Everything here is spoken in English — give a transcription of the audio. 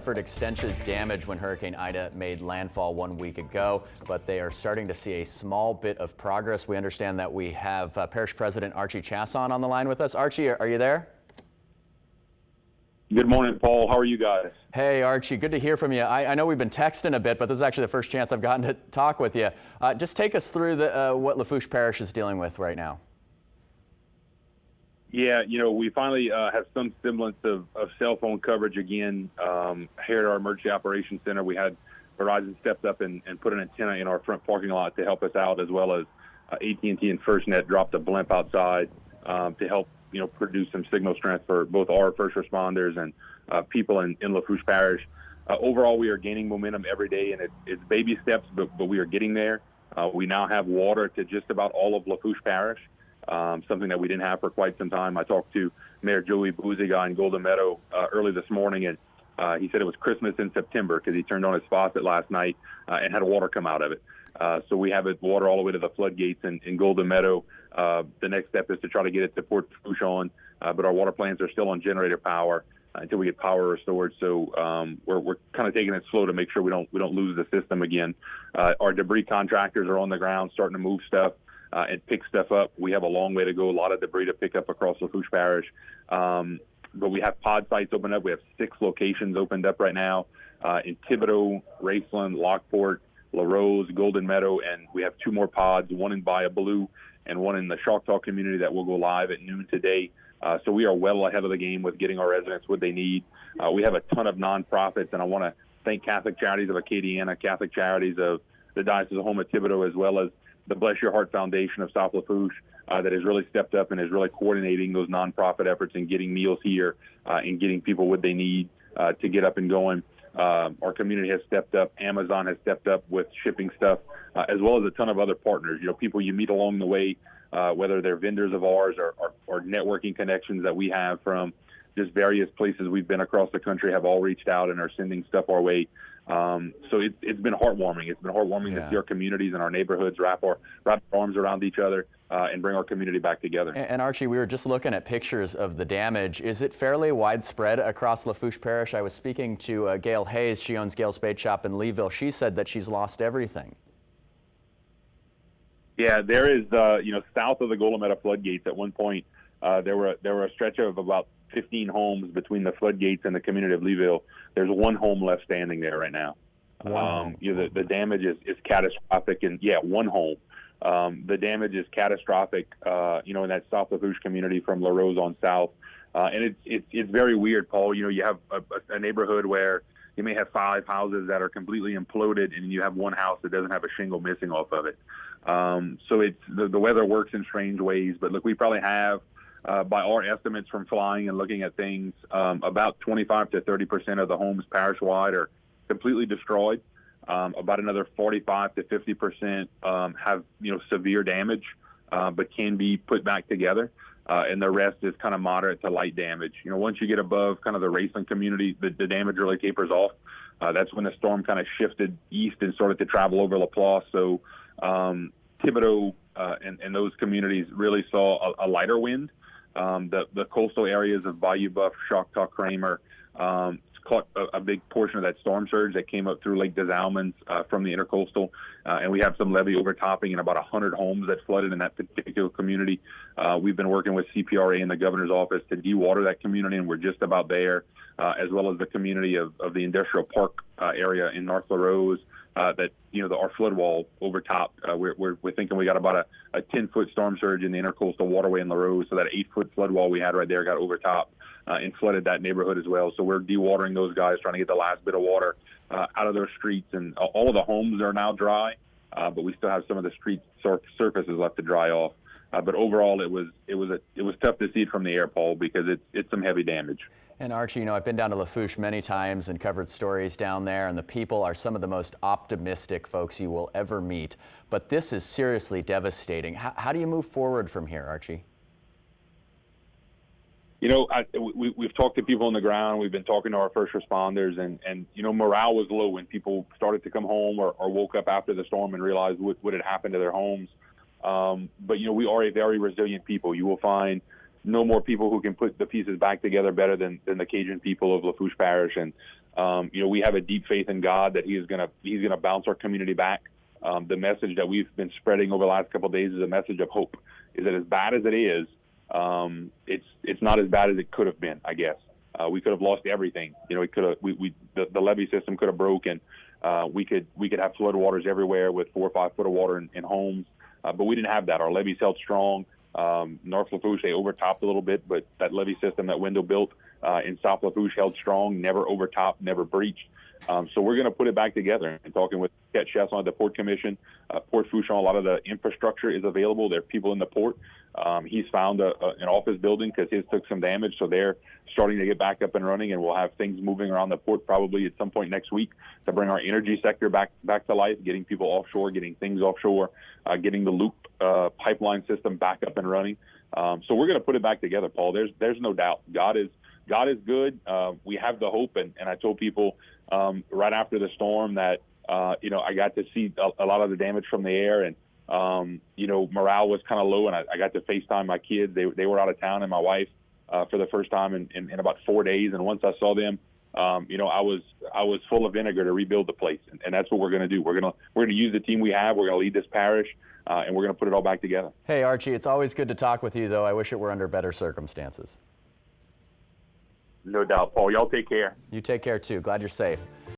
Suffered extensive damage when Hurricane Ida made landfall 1 week ago, but they are starting to see a small bit of progress. We understand that we have Parish President Archie Chasson on the line with us. Archie, are you there? Good morning, Paul. How are you guys? Hey, Archie, good to hear from you. I know we've been texting a bit, but this is actually the first chance I've gotten to talk with you. Just take us through what Lafourche Parish is dealing with right now. Yeah, we finally have some semblance of cell phone coverage again. Here at our Emergency Operations Center, we had Verizon stepped up and put an antenna in our front parking lot to help us out, as well as AT&T and FirstNet dropped a blimp outside to help, produce some signal strength for both our first responders and people in Lafourche Parish. Overall, we are gaining momentum every day, and it's baby steps, but we are getting there. We now have water to just about all of Lafourche Parish. Something that we didn't have for quite some time. I talked to Mayor Joey Bouziga in Golden Meadow early this morning, and he said it was Christmas in September because he turned on his faucet last night and had water come out of it. So we have water all the way to the floodgates in Golden Meadow. The next step is to try to get it to Port Chaisson, but our water plants are still on generator power until we get power restored. So we're kind of taking it slow to make sure we don't lose the system again. Our debris contractors are on the ground starting to move stuff and pick stuff up. We have a long way to go, a lot of debris to pick up across Lafourche Parish. But we have pod sites opened up. We have 6 locations opened up right now in Thibodaux, Raceland, Lockport, Larose, Golden Meadow, and we have 2 more pods, one in Bayou Blue and one in the Choctaw community that will go live at noon today. So we are well ahead of the game with getting our residents what they need. We have a ton of nonprofits, and I want to thank Catholic Charities of Acadiana, Catholic Charities of the Diocese of Houma Thibodaux, as well as the Bless Your Heart Foundation of South Lafourche that has really stepped up and is really coordinating those nonprofit efforts and getting meals here and getting people what they need to get up and going. Our community has stepped up. Amazon has stepped up with shipping stuff, as well as a ton of other partners. People you meet along the way, whether they're vendors of ours or networking connections that we have from just various places we've been across the country, have all reached out and are sending stuff our way. So it's been heartwarming. It's been heartwarming to see our communities and our neighborhoods wrap our arms around each other and bring our community back together. And Archie, we were just looking at pictures of the damage. Is it fairly widespread across Lafourche Parish? I was speaking to Gail Hayes. She owns Gail's Bait Shop in Leeville. She said that she's lost everything. Yeah, there is, south of the Golden Meadow floodgates at one point, there were a stretch of about 15 homes between the floodgates and the community of Leeville. There's 1 home left standing there right now. Wow. The damage is catastrophic, and 1 home. The damage is catastrophic, in that South Lafourche community from Larose on south. And it's very weird, Paul. You have a neighborhood where you may have 5 houses that are completely imploded, and you have 1 house that doesn't have a shingle missing off of it. So it's the weather works in strange ways. But look, we probably have, by our estimates from flying and looking at things, about 25 to 30% of the homes parish-wide are completely destroyed. About another 45 to 50% have severe damage, but can be put back together. And the rest is kind of moderate to light damage. Once you get above kind of the Raceland community, the damage really tapers off. That's when the storm kind of shifted east and started to travel over Laplace. So Thibodaux and those communities really saw a lighter wind. The coastal areas of Bayou Buff, Choctaw, Kramer, caught a big portion of that storm surge that came up through Lake des Allemands from the intercoastal. And we have some levee overtopping and about 100 homes that flooded in that particular community. We've been working with CPRA and the governor's office to dewater that community, and we're just about there, as well as the community of the industrial park area in North Larose. That our flood wall overtopped. We're thinking we got about a 10-foot storm surge in the intercoastal waterway in Larose, so that 8-foot flood wall we had right there got overtopped and flooded that neighborhood as well. So we're dewatering those guys, trying to get the last bit of water out of their streets, and all of the homes are now dry, but we still have some of the street surfaces left to dry off. But overall, it was tough to see it from the air, Paul, because it's some heavy damage. And Archie, I've been down to Lafourche many times and covered stories down there, and the people are some of the most optimistic folks you will ever meet. But this is seriously devastating. How do you move forward from here, Archie? We've talked to people on the ground. We've been talking to our first responders, and morale was low when people started to come home or woke up after the storm and realized what had happened to their homes. But we are a very resilient people. You will find no more people who can put the pieces back together better than the Cajun people of Lafourche Parish. And We have a deep faith in God that He's gonna bounce our community back. The message that we've been spreading over the last couple of days is a message of hope. Is that as bad as it is, it's not as bad as it could have been. I guess we could have lost everything. The levee system could have broken. We could have flood waters everywhere with 4 or 5 foot of water in homes, but we didn't have that. Our levees held strong. North Lafourche, they overtopped a little bit, but that levee system that Wendell built in South Lafourche held strong, never overtopped, never breached. So we're going to put it back together. And talking with Chasson at the Port Commission, Port Fourchon, a lot of the infrastructure is available. There are people in the port. He's found an office building because his took some damage, so they're starting to get back up and running, and we'll have things moving around the port probably at some point next week to bring our energy sector back to life, getting people offshore, getting things offshore, getting the loop pipeline system back up and running. So we're going to put it back together, Paul. There's no doubt. God is good. We have the hope, and I told people right after the storm that I got to see a lot of the damage from the air, and morale was kind of low, and I got to FaceTime my kids. They were out of town, and my wife for the first time in about 4 days. And once I saw them, I was full of vinegar to rebuild the place, and that's what we're going to do. We're going to use the team we have. We're going to lead this parish, and we're going to put it all back together. Hey, Archie, it's always good to talk with you, though. I wish it were under better circumstances. No doubt, Paul. Y'all take care. You take care, too. Glad you're safe.